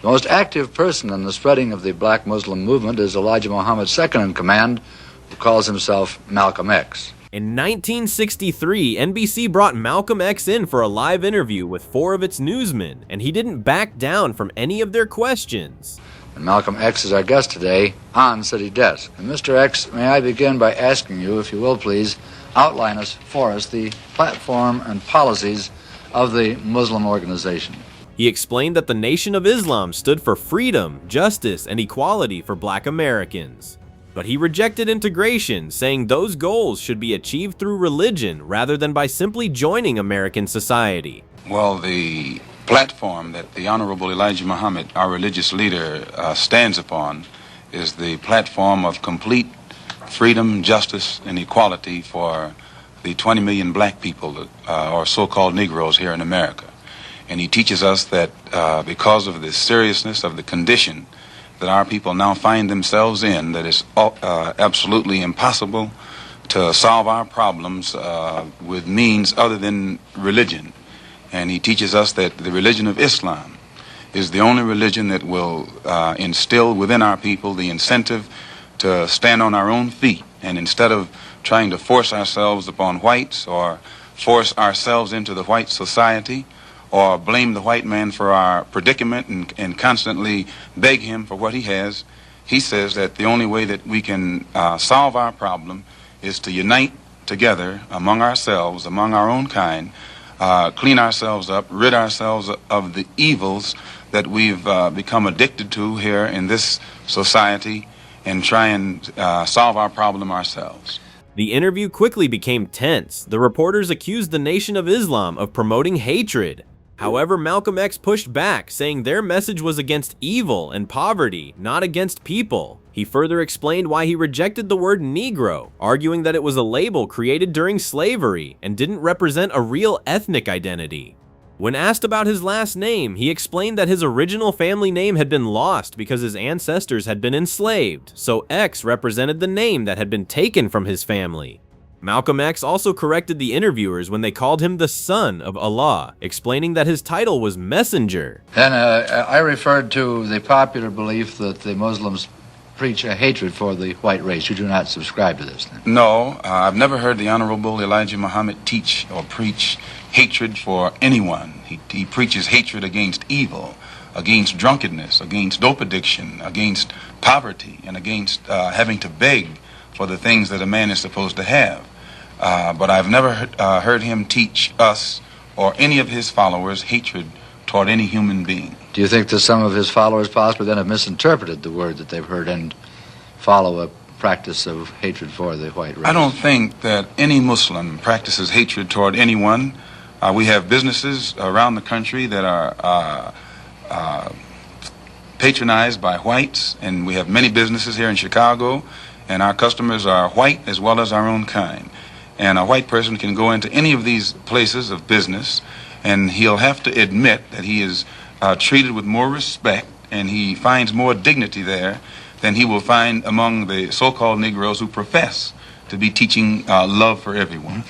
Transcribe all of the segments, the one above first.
The most active person in the spreading of the black Muslim movement is Elijah Muhammad's second-in-command, who calls himself Malcolm X. In 1963, NBC brought Malcolm X in for a live interview with 4 of its newsmen, and he didn't back down from any of their questions. And Malcolm X is our guest today on City Desk. And Mr. X, may I begin by asking you, if you will please, outline for us the platform and policies of the Muslim organization. He explained that the Nation of Islam stood for freedom, justice, and equality for black Americans. But he rejected integration, saying those goals should be achieved through religion rather than by simply joining American society. Well, the platform that the Honorable Elijah Muhammad, our religious leader, stands upon is the platform of complete freedom, justice, and equality for the 20 million black people, or so-called Negroes here in America. And he teaches us that because of the seriousness of the condition that our people now find themselves in, that it's absolutely impossible to solve our problems with means other than religion. And he teaches us that the religion of Islam is the only religion that will instill within our people the incentive to stand on our own feet, and instead of trying to force ourselves upon whites or force ourselves into the white society or blame the white man for our predicament and constantly beg him for what he has, he says that the only way that we can solve our problem is to unite together among ourselves, among our own kind, clean ourselves up, rid ourselves of the evils that we've become addicted to here in this society, and try and solve our problem ourselves. The interview quickly became tense. The reporters accused the Nation of Islam of promoting hatred. However, Malcolm X pushed back, saying their message was against evil and poverty, not against people. He further explained why he rejected the word Negro, arguing that it was a label created during slavery and didn't represent a real ethnic identity. When asked about his last name, he explained that his original family name had been lost because his ancestors had been enslaved, so X represented the name that had been taken from his family. Malcolm X also corrected the interviewers when they called him the son of Allah, explaining that his title was messenger. And I referred to the popular belief that the Muslims preach a hatred for the white race. You do not subscribe to this, then? No, I've never heard the Honorable Elijah Muhammad teach or preach hatred for anyone. He preaches hatred against evil, against drunkenness, against dope addiction, against poverty, and against having to beg for the things that a man is supposed to have. But I've never heard him teach us or any of his followers hatred toward any human being. Do you think that some of his followers possibly then have misinterpreted the word that they've heard and follow a practice of hatred for the white race? I don't think that any Muslim practices hatred toward anyone. We have businesses around the country that are patronized by whites, and we have many businesses here in Chicago, and our customers are white as well as our own kind. And a white person can go into any of these places of business, and he'll have to admit that he is treated with more respect, and he finds more dignity there than he will find among the so-called Negroes who profess to be teaching love for everyone.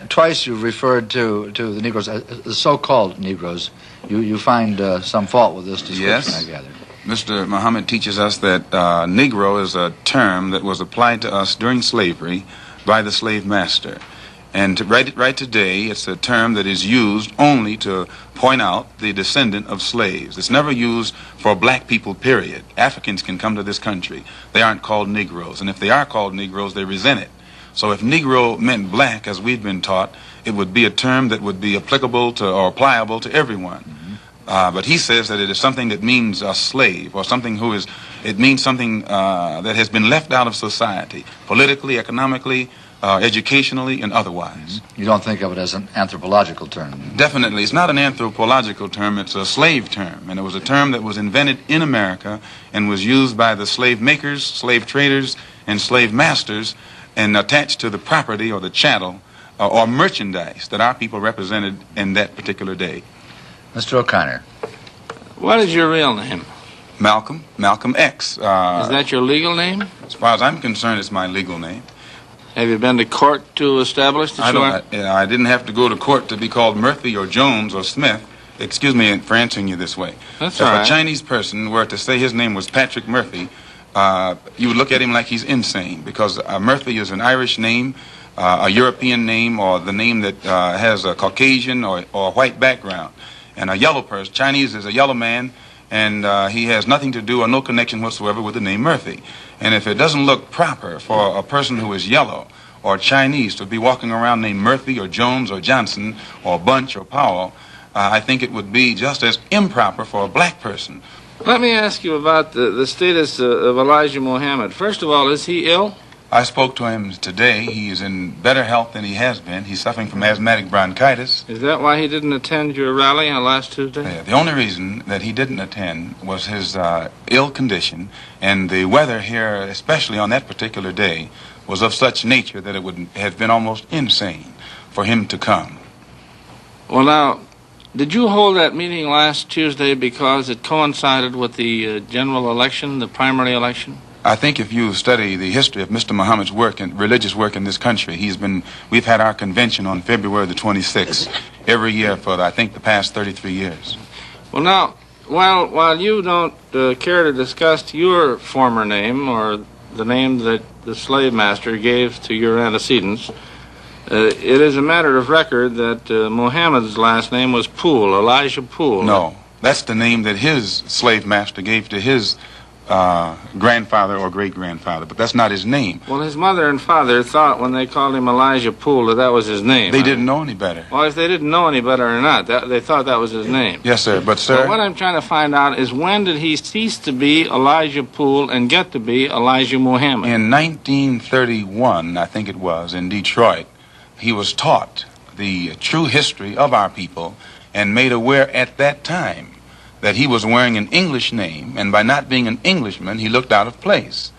Twice you've referred to the Negroes, the so-called Negroes. You find some fault with this description, yes. I gather. Mr. Muhammad teaches us that Negro is a term that was applied to us during slavery by the slave master. And right today, it's a term that is used only to point out the descendant of slaves. It's never used for black people, period. Africans can come to this country. They aren't called Negroes. And if they are called Negroes, they resent it. So if Negro meant black, as we've been taught, it would be a term that would be applicable to or pliable to everyone. But he says that it is something that means a slave, or something who is, it means something that has been left out of society, politically, economically, educationally, and otherwise. You don't think of it as an anthropological term? Definitely. It's not an anthropological term, it's a slave term. And it was a term that was invented in America and was used by the slave makers, slave traders, and slave masters, and attached to the property or the chattel or merchandise that our people represented in that particular day. Mr. O'Connor. What is your real name? Malcolm X. Is that your legal name? As far as I'm concerned, it's my legal name. Have you been to court to establish that I didn't have to go to court to be called Murphy or Jones or Smith. excuse me for answering you this way. That's If all right. a Chinese person were to say his name was Patrick Murphy, you would look at him like he's insane, because Murphy is an Irish name, a European name, or the name that has a Caucasian or white background. And a yellow person, Chinese is a yellow man, and he has nothing to do or no connection whatsoever with the name Murphy. And if it doesn't look proper for a person who is yellow or Chinese to be walking around named Murphy or Jones or Johnson or Bunch or Powell, I think it would be just as improper for a black person. Let me ask you about the status of Elijah Muhammad. First of all, is he ill? I spoke to him today. He is in better health than he has been. He's suffering from asthmatic bronchitis. Is that why he didn't attend your rally on last Tuesday? The only reason that he didn't attend was his ill condition, and the weather here, especially on that particular day, was of such nature that it would have been almost insane for him to come. Well, now, did you hold that meeting last Tuesday because it coincided with the general election, the primary election? I think if you study the history of Mr. Muhammad's work and religious work in this country, we've had our convention on February the 26th every year for, I think, the past 33 years. Well, now, while you don't care to discuss your former name or the name that the slave master gave to your antecedents, it is a matter of record that Muhammad's last name was Poole, Elijah Poole. No, that's the name that his slave master gave to his grandfather or great-grandfather, but that's not his name. Well, his mother and father thought when they called him Elijah Poole that was his name. They didn't know any better. Well, if they didn't know any better or not, they thought that was his name. Yes, sir, but sir... But what I'm trying to find out is when did he cease to be Elijah Poole and get to be Elijah Muhammad? In 1931, I think it was, in Detroit, he was taught the true history of our people and made aware at that time that he was wearing an English name, and by not being an Englishman, he looked out of place.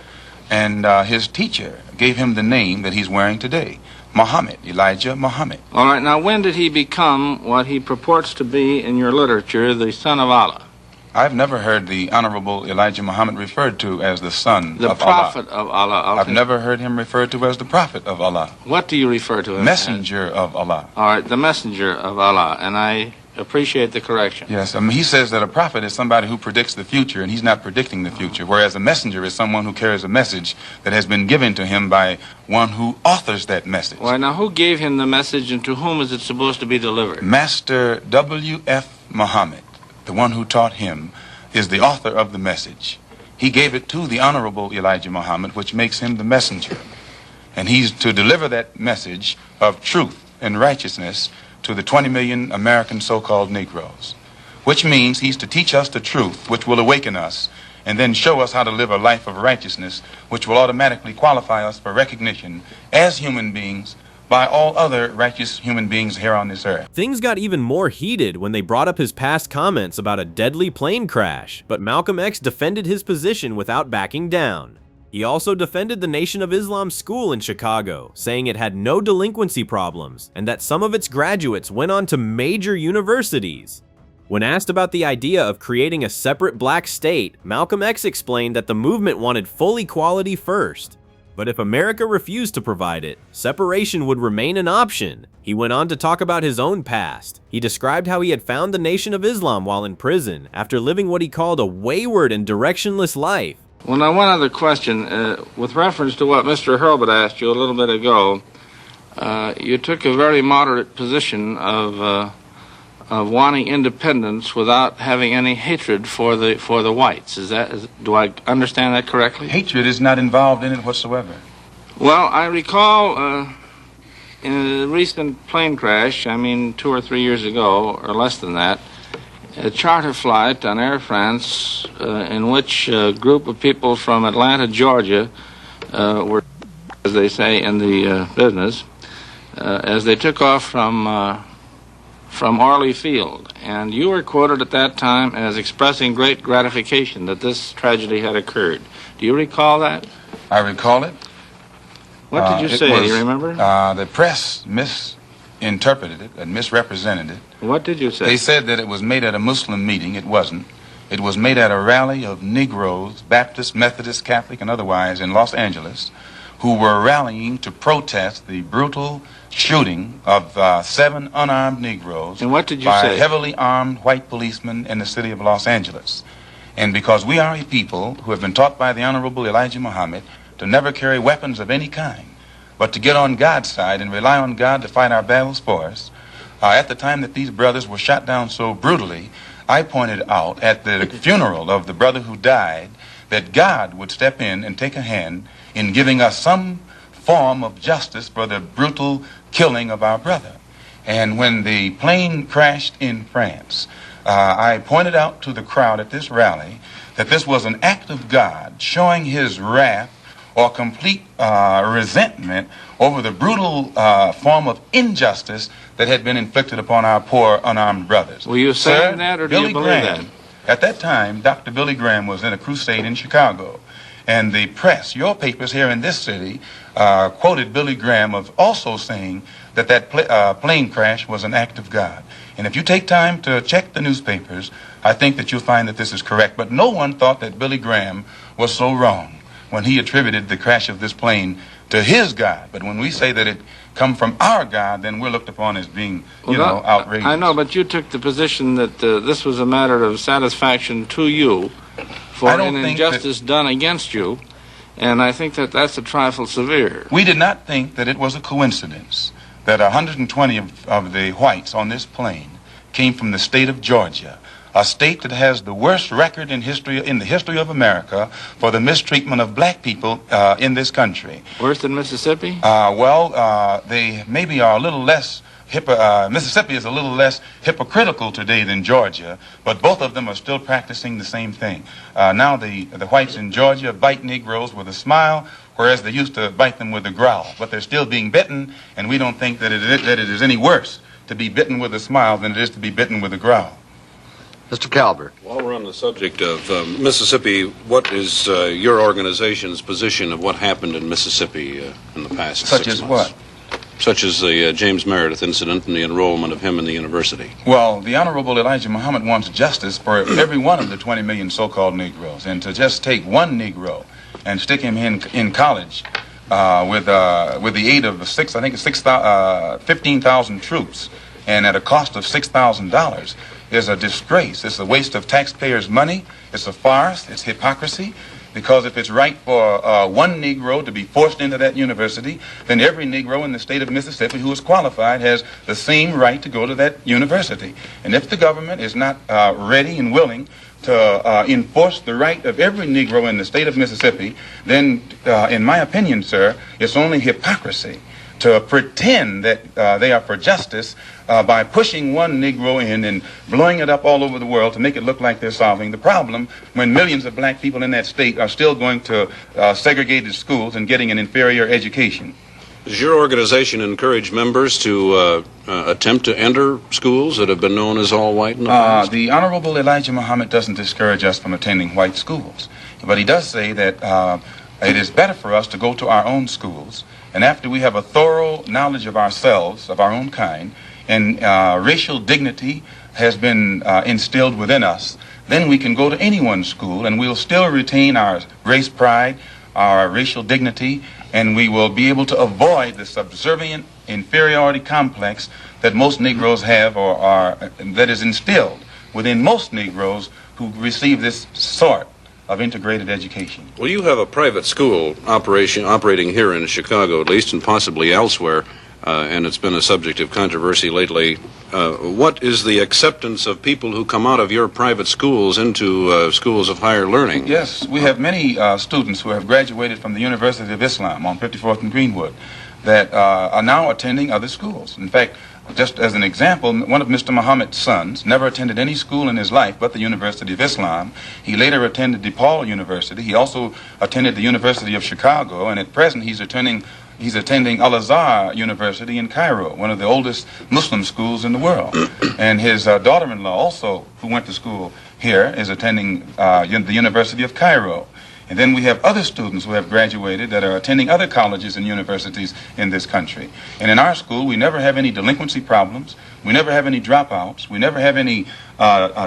And his teacher gave him the name that he's wearing today, Muhammad, Elijah Muhammad. All right, now when did he become what he purports to be in your literature, the son of Allah? I've never heard the Honorable Elijah Muhammad referred to as the son The of prophet Allah. of Allah. I've never heard him referred to as the prophet of Allah. What do you refer to him Messenger of Allah. All right, the messenger of Allah, and I appreciate the correction. Yes, he says that a prophet is somebody who predicts the future, and he's not predicting the future, whereas a messenger is someone who carries a message that has been given to him by one who authors that message. Well, now, who gave him the message, and to whom is it supposed to be delivered? Master W.F. Muhammad, the one who taught him, is the author of the message. He gave it to the Honorable Elijah Muhammad, which makes him the messenger. And he's to deliver that message of truth and righteousness to the 20 million American so-called Negroes, which means he's to teach us the truth, which will awaken us, and then show us how to live a life of righteousness, which will automatically qualify us for recognition as human beings by all other righteous human beings here on this earth. Things got even more heated when they brought up his past comments about a deadly plane crash, but Malcolm X defended his position without backing down. He also defended the Nation of Islam school in Chicago, saying it had no delinquency problems and that some of its graduates went on to major universities. When asked about the idea of creating a separate black state, Malcolm X explained that the movement wanted full equality first. But if America refused to provide it, separation would remain an option. He went on to talk about his own past. He described how he had found the Nation of Islam while in prison, after living what he called a wayward and directionless life. Well, now, one other question. With reference to what Mr. Hurlbut asked you a little bit ago, you took a very moderate position of wanting independence without having any hatred for the whites. Do I understand that correctly? Hatred is not involved in it whatsoever. Well, I recall in a recent plane crash, 2 or 3 years ago, or less than that, a charter flight on Air France in which a group of people from Atlanta, Georgia, were, as they say in the business, as they took off from Orly Field. And you were quoted at that time as expressing great gratification that this tragedy had occurred. Do you recall that? I recall it. What did you say? Do you remember? The press misinterpreted it and misrepresented it. What did you say? They said that it was made at a Muslim meeting. It wasn't. It was made at a rally of Negroes, Baptist, Methodist, Catholic, and otherwise, in Los Angeles, who were rallying to protest the brutal shooting of 7 unarmed Negroes And what did you by say? heavily armed white policemen in the city of Los Angeles. And because we are a people who have been taught by the Honorable Elijah Muhammad to never carry weapons of any kind, but to get on God's side and rely on God to fight our battles for us, at the time that these brothers were shot down so brutally, I pointed out at the funeral of the brother who died that God would step in and take a hand in giving us some form of justice for the brutal killing of our brother. And when the plane crashed in France, I pointed out to the crowd at this rally that this was an act of God showing his wrath or complete resentment over the brutal form of injustice that had been inflicted upon our poor unarmed brothers. Were you saying that, or do you believe that? At that time, Dr. Billy Graham was in a crusade in Chicago, and the press, your papers here in this city, quoted Billy Graham of also saying that plane crash was an act of God. And if you take time to check the newspapers, I think that you'll find that this is correct. But no one thought that Billy Graham was so wrong when he attributed the crash of this plane to his God. But when we say that it come from our God, then we're looked upon as being, outrageous. I know, but you took the position that this was a matter of satisfaction to you for an injustice done against you, and I think that that's a trifle severe. We did not think that it was a coincidence that 120 of the whites on this plane came from the state of Georgia, a state that has the worst record in the history of America for the mistreatment of black people in this country. Worse than Mississippi? They maybe are a little less Mississippi is a little less hypocritical today than Georgia, but both of them are still practicing the same thing. Now the whites in Georgia bite Negroes with a smile, whereas they used to bite them with a growl. But they're still being bitten, and we don't think that it is any worse to be bitten with a smile than it is to be bitten with a growl. Mr. Calbert. While we're on the subject of Mississippi, what is your organization's position of what happened in Mississippi in the past 6 months? Such as what? Such as the James Meredith incident and the enrollment of him in the university. Well, the Honorable Elijah Muhammad wants justice for every one of the 20 million so-called Negroes. And to just take one Negro and stick him in college with the aid of 15,000 troops and at a cost of $6,000 is a disgrace. It's a waste of taxpayers' money. It's a farce. It's hypocrisy. Because if it's right for one Negro to be forced into that university, then every Negro in the state of Mississippi who is qualified has the same right to go to that university. And if the government is not ready and willing to enforce the right of every Negro in the state of Mississippi, then, in my opinion, sir, it's only hypocrisy to pretend that they are for justice by pushing one Negro in and blowing it up all over the world to make it look like they're solving the problem when millions of black people in that state are still going to segregated schools and getting an inferior education. Does your organization encourage members to attempt to enter schools that have been known as all white in the past? The Honorable Elijah Muhammad doesn't discourage us from attending white schools, but he does say that it is better for us to go to our own schools, and after we have a thorough knowledge of ourselves, of our own kind, and racial dignity has been instilled within us, then we can go to anyone's school and we'll still retain our race pride, our racial dignity, and we will be able to avoid the subservient inferiority complex that most Negroes have that is instilled within most Negroes who receive this sort of integrated education. Well, you have a private school operating here in Chicago, at least, and possibly elsewhere, and it's been a subject of controversy lately. What is the acceptance of people who come out of your private schools into schools of higher learning? Yes, we have many students who have graduated from the University of Islam on 54th and Greenwood that are now attending other schools. In fact, just as an example, one of Mr. Muhammad's sons never attended any school in his life but the University of Islam. He later attended DePaul University. He also attended the University of Chicago, and at present he's attending Al-Azhar University in Cairo, one of the oldest Muslim schools in the world. And his daughter-in-law also, who went to school here, is attending the University of Cairo. And then we have other students who have graduated that are attending other colleges and universities in this country. And in our school, we never have any delinquency problems. We never have any dropouts. We never have any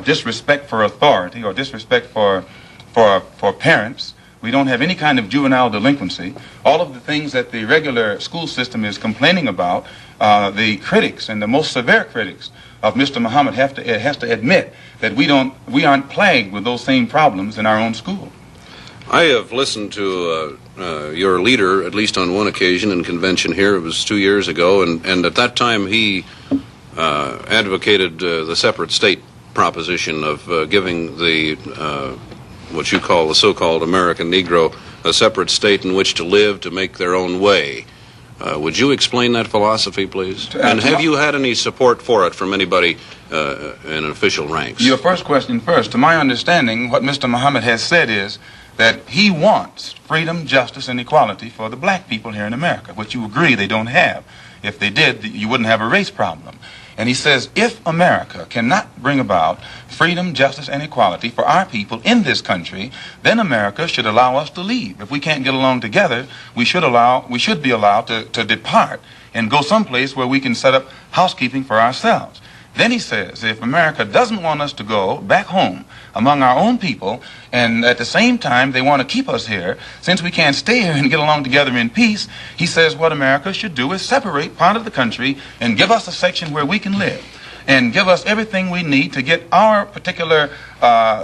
disrespect for authority or disrespect for parents. We don't have any kind of juvenile delinquency. All of the things that the regular school system is complaining about, the critics and the most severe critics of Mr. Muhammad has to admit that we aren't plagued with those same problems in our own school. I have listened to your leader, at least on one occasion in convention here. It was 2 years ago, and at that time he advocated the separate state proposition of giving the what you call the so-called American Negro a separate state in which to live, to make their own way. Would you explain that philosophy, please? And have you had any support for it from anybody in official ranks? Your first question first. To my understanding, what Mr. Muhammad has said is that he wants freedom, justice, and equality for the black people here in America, which you agree they don't have. If they did, you wouldn't have a race problem. And he says, if America cannot bring about freedom, justice, and equality for our people in this country, then America should allow us to leave. If we can't get along together, we should be allowed to depart and go someplace where we can set up housekeeping for ourselves. Then he says, if America doesn't want us to go back home among our own people, and at the same time they want to keep us here, since we can't stay here and get along together in peace, he says what America should do is separate part of the country and give us a section where we can live, and give us everything we need to get our particular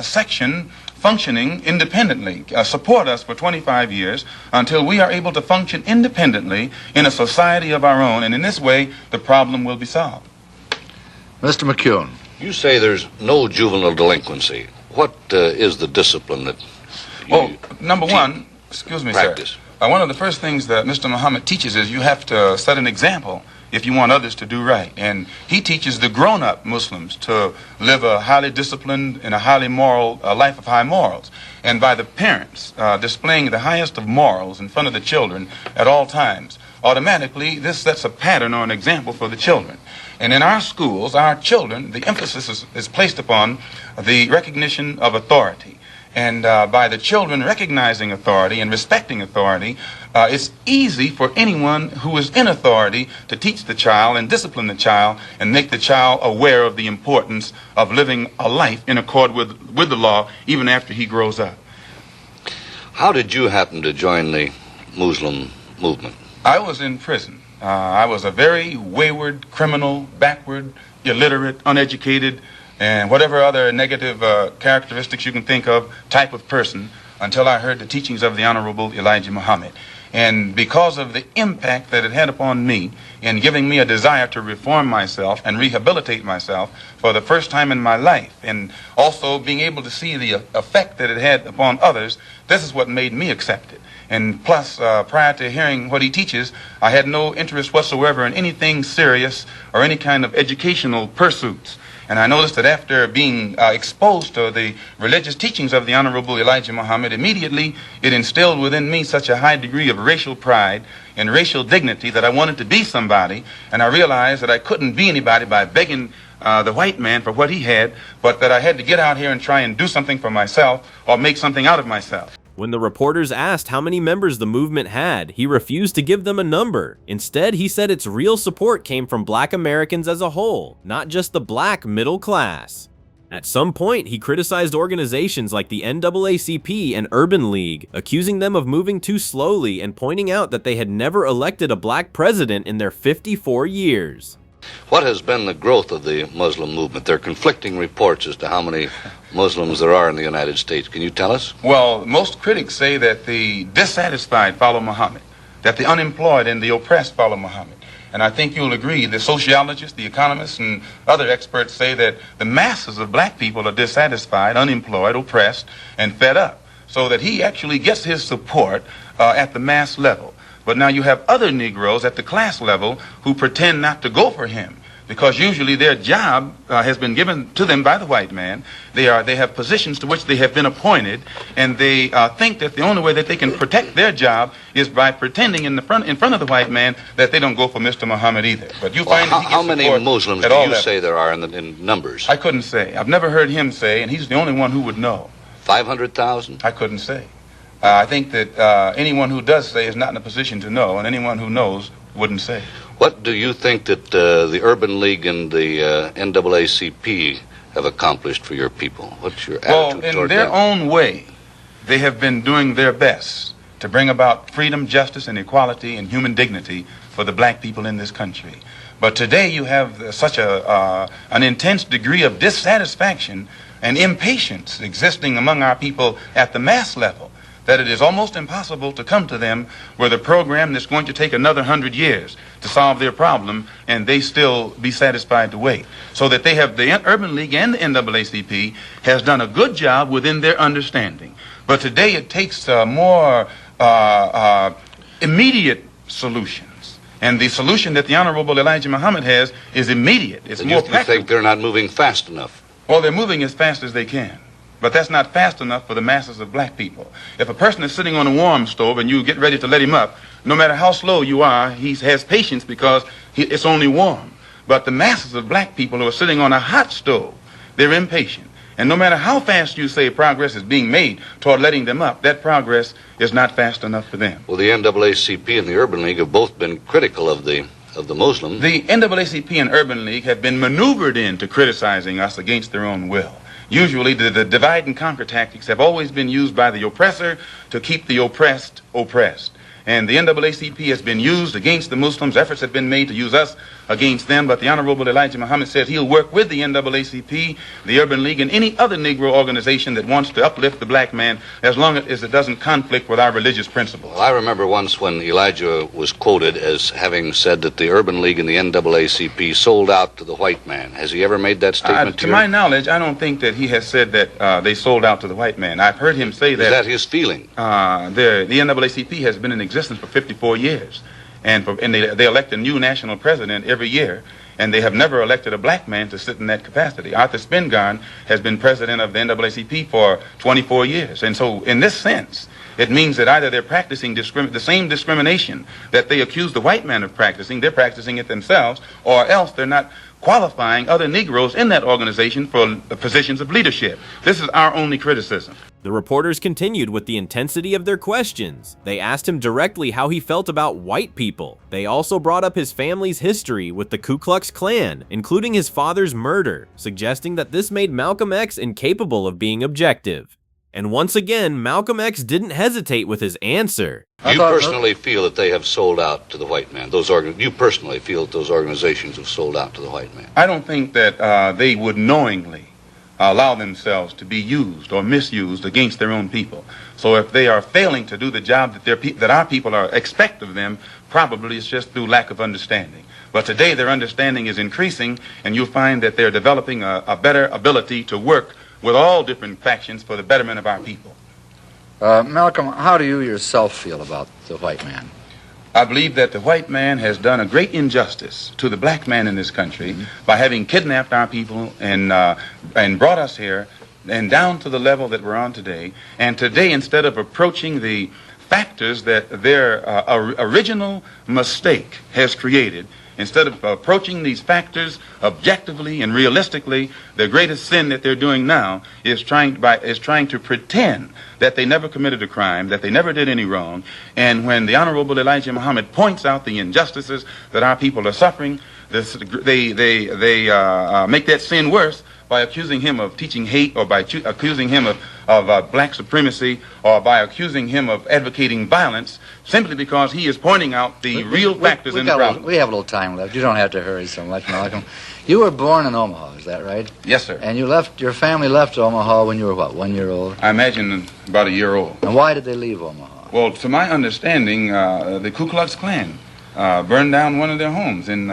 section functioning independently, support us for 25 years until we are able to function independently in a society of our own, and in this way the problem will be solved. Mr. McCune. You say there's no juvenile delinquency. What is the discipline that you number one, excuse me, practice? Sir. One of the first things that Mr. Muhammad teaches is you have to set an example if you want others to do right. And he teaches the grown-up Muslims to live a highly disciplined and a highly moral life of high morals. And by the parents displaying the highest of morals in front of the children at all times, automatically this sets a pattern or an example for the children. And in our schools, our children, the emphasis is placed upon the recognition of authority. And by the children recognizing authority and respecting authority, it's easy for anyone who is in authority to teach the child and discipline the child and make the child aware of the importance of living a life in accord with the law even after he grows up. How did you happen to join the Muslim movement? I was in prison. I was a very wayward, criminal, backward, illiterate, uneducated, and whatever other negative characteristics you can think of type of person until I heard the teachings of the Honorable Elijah Muhammad. And because of the impact that it had upon me in giving me a desire to reform myself and rehabilitate myself for the first time in my life, and also being able to see the effect that it had upon others, this is what made me accept it. And plus, prior to hearing what he teaches, I had no interest whatsoever in anything serious or any kind of educational pursuits. And I noticed that after being exposed to the religious teachings of the Honorable Elijah Muhammad, immediately it instilled within me such a high degree of racial pride and racial dignity that I wanted to be somebody. And I realized that I couldn't be anybody by begging the white man for what he had, but that I had to get out here and try and do something for myself or make something out of myself. When the reporters asked how many members the movement had, he refused to give them a number. Instead, he said its real support came from black Americans as a whole, not just the black middle class. At some point, he criticized organizations like the NAACP and Urban League, accusing them of moving too slowly and pointing out that they had never elected a black president in their 54 years. What has been the growth of the Muslim movement? There are conflicting reports as to how many Muslims there are in the United States. Can you tell us? Well, most critics say that the dissatisfied follow Muhammad, that the unemployed and the oppressed follow Muhammad. And I think you'll agree, the sociologists, the economists, and other experts say that the masses of black people are dissatisfied, unemployed, oppressed, and fed up. So that he actually gets his support at the mass level. But now you have other Negroes at the class level who pretend not to go for him, because usually their job has been given to them by the white man. They have positions to which they have been appointed, and they think that the only way that they can protect their job is by pretending in front of the white man that they don't go for Mr. Muhammad either. But you find that he gets how many Muslims do you say there are in numbers? I couldn't say. I've never heard him say, and he's the only one who would know. 500,000? I couldn't say. I think that anyone who does say is not in a position to know, and anyone who knows wouldn't say. What do you think that the Urban League and the NAACP have accomplished for your people? What's your attitude toward in their them? own way, they have been doing their best to bring about freedom, justice, and equality and human dignity for the black people in this country. But today you have such an intense degree of dissatisfaction and impatience existing among our people at the mass level that it is almost impossible to come to them with a program that's going to take another 100 years to solve their problem, and they still be satisfied to wait. So that they have, the Urban League and the NAACP has done a good job within their understanding. But today it takes more immediate solutions. And the solution that the Honorable Elijah Muhammad has is immediate. It's more practical. You think they're not moving fast enough? Well, they're moving as fast as they can. But that's not fast enough for the masses of black people. If a person is sitting on a warm stove and you get ready to let him up, no matter how slow you are, he has patience because it's only warm. But the masses of black people who are sitting on a hot stove, they're impatient. And no matter how fast you say progress is being made toward letting them up, that progress is not fast enough for them. Well, the NAACP and the Urban League have both been critical of the Muslims. The NAACP and Urban League have been maneuvered into criticizing us against their own will. Usually the divide and conquer tactics have always been used by the oppressor to keep the oppressed oppressed. And the NAACP has been used against the Muslims. Efforts have been made to use us against them, but the Honorable Elijah Muhammad said he'll work with the NAACP, the Urban League, and any other Negro organization that wants to uplift the black man as long as it doesn't conflict with our religious principles. Well, I remember once when Elijah was quoted as having said that the Urban League and the NAACP sold out to the white man. Has he ever made that statement to my knowledge, I don't think that he has said that they sold out to the white man. I've heard him say that. Is that his feeling? The NAACP has been in existence for 54 years. And they elect a new national president every year, and they have never elected a black man to sit in that capacity. Arthur Spingarn has been president of the NAACP for 24 years. And so in this sense, it means that either they're practicing the same discrimination that they accuse the white man of practicing, they're practicing it themselves, or else they're not qualifying other Negroes in that organization for positions of leadership. This is our only criticism. The reporters continued with the intensity of their questions. They asked him directly how he felt about white people. They also brought up his family's history with the Ku Klux Klan, including his father's murder, suggesting that this made Malcolm X incapable of being objective. And once again, Malcolm X didn't hesitate with his answer. You personally feel that they have sold out to the white man? You personally feel that those organizations have sold out to the white man? I don't think that they would knowingly allow themselves to be used or misused against their own people. So if they are failing to do the job that our people expect of them, probably it's just through lack of understanding. But today their understanding is increasing, and you'll find that they're developing a better ability to work with all different factions for the betterment of our people. Malcolm, how do you yourself feel about the white man? I believe that the white man has done a great injustice to the black man in this country by having kidnapped our people and brought us here and down to the level that we're on today. And today, instead of approaching the factors that their original mistake has created, instead of approaching these factors objectively and realistically, the greatest sin that they're doing now is trying to pretend that they never committed a crime, that they never did any wrong. And when the Honorable Elijah Muhammad points out the injustices that our people are suffering, they make that sin worse by accusing him of teaching hate, or by accusing him of black supremacy, or by accusing him of advocating violence, simply because he is pointing out the real factors in the problem. We have a little time left. You don't have to hurry so much, Malcolm. You were born in Omaha, is that right? Yes, sir. And your family left Omaha when you were, what, 1 year old? I imagine about a year old. And why did they leave Omaha? Well, to my understanding, the Ku Klux Klan burned down one of their homes in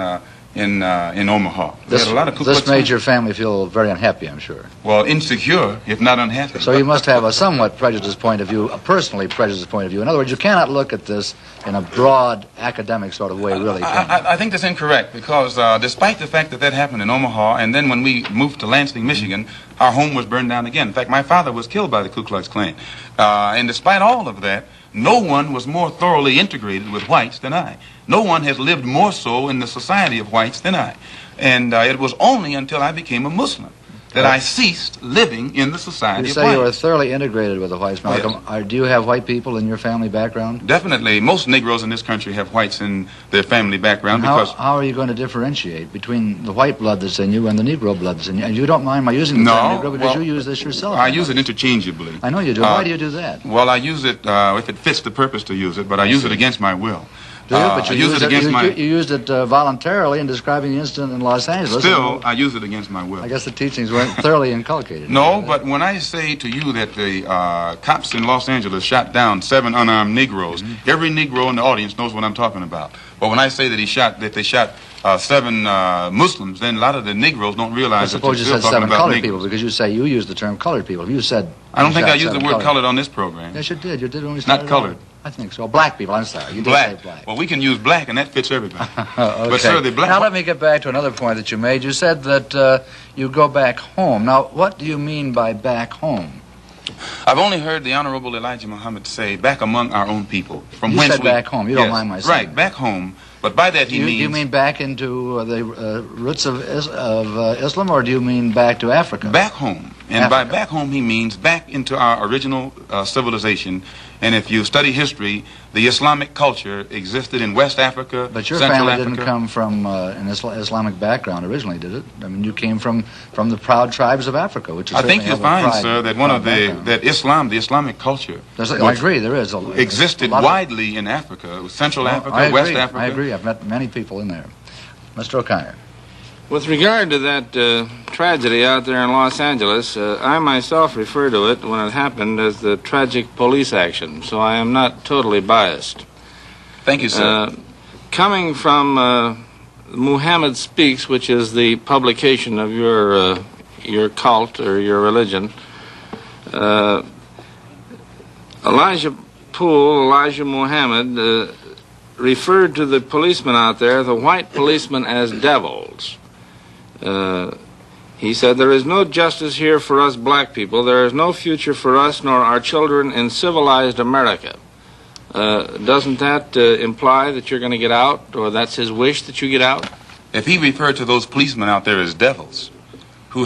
Omaha. This made your family feel very unhappy, I'm sure. Well, insecure, if not unhappy. So you must have a somewhat prejudiced point of view, a personally prejudiced point of view. In other words, you cannot look at this in a broad academic sort of way, really. I think that's incorrect, because despite the fact that that happened in Omaha, and then when we moved to Lansing, Michigan, our home was burned down again. In fact, my father was killed by the Ku Klux Klan. And despite all of that, no one was more thoroughly integrated with whites than I. No one has lived more so in the society of whites than I. And it was only until I became a Muslim that I ceased living in the society You of say you whites. are thoroughly integrated with the whites, Malcolm. Do you have white people in your family background? Definitely, most Negroes in this country have whites in their family background And because how are you going to differentiate between the white blood that's in you and the Negro blood that's in you? And you don't mind my using the No, term Negro because well, you use this yourself. I use it interchangeably. I know you do. Why do you do that? Well, I use it if it fits the purpose to use it, but I use it against my will. Do you? But you I use it against my... You used it voluntarily in describing the incident in Los Angeles. Still, I use it against my will. I guess the teachings weren't thoroughly inculcated. No, but when I say to you that the cops in Los Angeles shot down 7 unarmed Negroes, every Negro in the audience knows what I'm talking about. But when I say that they shot 7 Muslims, then a lot of the Negroes don't I realize that suppose you're you still said talking 7 about colored Negroes. people because you say you used the term colored people. You said... I don't you think shot I used the 7 word colored on this program. Yes, you did. You did when we started. Not colored. I think so. Black people. I'm sorry. You did Black. say black. Well, we can use black, and that fits everybody. Okay. But, sir, the black... Now, let me get back to another point that you made. You said that you go back home. Now, what do you mean by back home? I've only heard the Honorable Elijah Muhammad say, back among our own people. From You whence said back home. You don't mind my saying Right, that. back home. But by that he Do means... you mean back into the roots of Islam, or do you mean back to Africa? back home. And by Africa. back home he means back into our original civilization. And if you study history, the Islamic culture existed in West Africa, But your Central family Africa. didn't come from an Islamic background originally, did it? I mean, you came from the proud tribes of Africa, which is I think certainly you'll have a find, pride- sir, that one of proud the background. that Islam, the Islamic culture, I agree, there is existed a lot of- widely in Africa, Central Africa, I agree, West Africa. I agree. I've met many people in there. Mr. O'Connor. With regard to that tragedy out there in Los Angeles, I myself refer to it when it happened as the tragic police action, so I am not totally biased. Thank you, sir. Coming from Muhammad Speaks, which is the publication of your cult or your religion, Elijah Muhammad referred to the policemen out there, the white policemen, as devils. He said, "There is no justice here for us black people. There is no future for us nor our children in civilized America." Doesn't that imply that you're going to get out, or that's his wish that you get out? If he referred to those policemen out there as devils, who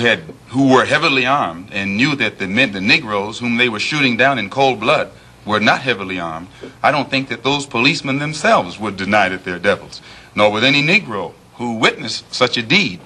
were heavily armed and knew that the Negroes whom they were shooting down in cold blood were not heavily armed, I don't think that those policemen themselves would deny that they're devils. Nor would any Negro who witnessed such a deed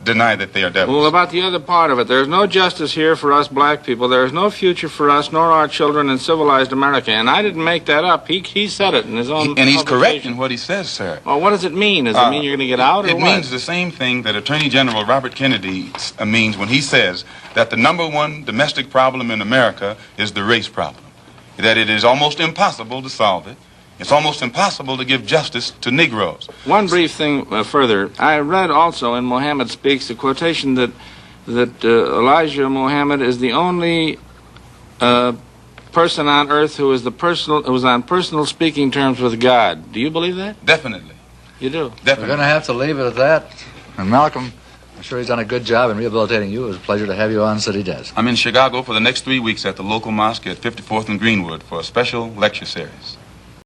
deny that they are devils. Well, about the other part of it, there's no justice here for us black people. There is no future for us nor our children in civilized America. And I didn't make that up. He said it in his own And he's correct publication. in what he says, sir. Well, what does it mean? Does it mean you're going to get out, or It what? means the same thing that Attorney General Robert Kennedy means when he says that the number one domestic problem in America is the race problem. That it is almost impossible to solve it. It's almost impossible to give justice to Negroes. One brief thing further. I read also in Muhammad Speaks a quotation that Elijah Muhammad is the only person on earth who was on personal speaking terms with God. Do you believe that? Definitely. You do. We're Definitely. going to have to leave it at that. And Malcolm, I'm sure he's done a good job in rehabilitating you. It was a pleasure to have you on City Desk. I'm in Chicago for the next 3 weeks at the local mosque at 54th and Greenwood for a special lecture series.